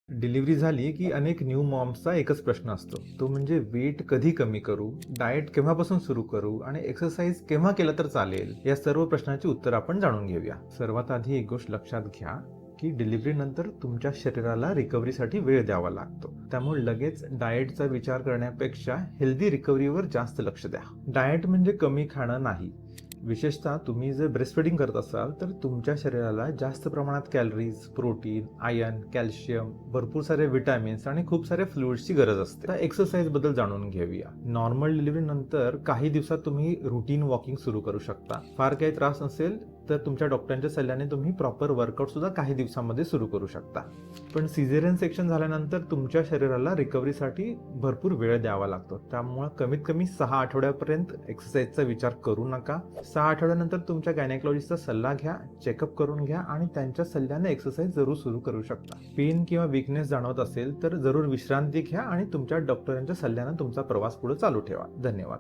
Delivery झाली की अनेक न्यू मॉम्सचा एकच प्रश्न असतो, तो म्हणजे वेट कधी कमी करू, डाएट केव्हापासून सुरू करू आणि एक्सरसाइज केव्हा केलं तर चालेल. या सर्व प्रश्नांची उत्तर आपण जाणून घेऊया. सर्वात आधी एक गोष्ट लक्षात घ्या की डिलिव्हरी नंतर तुमच्या शरीराला रिकव्हरीसाठी वेळ द्यावा लागतो. त्यामुळे लगेच डाएटचा विचार करण्यापेक्षा हेल्दी रिकव्हरीवर जास्त लक्ष द्या. डाएट म्हणजे कमी खाणं नाही. विशेषतः तुम्ही जर ब्रेस्टफीडिंग करत असाल तर तुमच्या शरीराला जास्त प्रमाणात कॅलरीज, प्रोटीन, आयर्न, कॅल्शियम, भरपूर सारे विटॅमिन्स आणि खूप सारे फ्लुइड्सची गरज असते. आता एक्सरसाइज बद्दल जाणून घेऊया. नॉर्मल डिलिव्हरी नंतर काही दिवसात तुम्ही रुटीन वॉकिंग सुरू करू शकता. फार काही त्रास नसेल तर तुमच्या डॉक्टरांच्या सल्ल्याने तुम्ही प्रॉपर वर्कआउट सुद्धा काही दिवसांमध्ये सुरू करू शकता. पण सिझेरियन सेक्शन झाल्यानंतर तुमच्या शरीराला रिकव्हरीसाठी भरपूर वेळ द्यावा लागतो. त्यामुळे कमीत कमी 6 आठवड्यापर्यंत एक्सरसाइजचा विचार करू नका. 6 आठवड्यानंतर तुमच्या गायनेकॉलॉजिस्टचा सल्ला घ्या, चेकअप करून घ्या आणि त्यांच्या सल्ल्याने एक्सरसाइज जरूर सुरू करू शकता. पेन किंवा वीकनेस जाणवत असेल तर जरूर विश्रांती घ्या आणि तुमच्या डॉक्टरांच्या सल्ल्याने तुमचा प्रवास पुढे चालू ठेवा. धन्यवाद.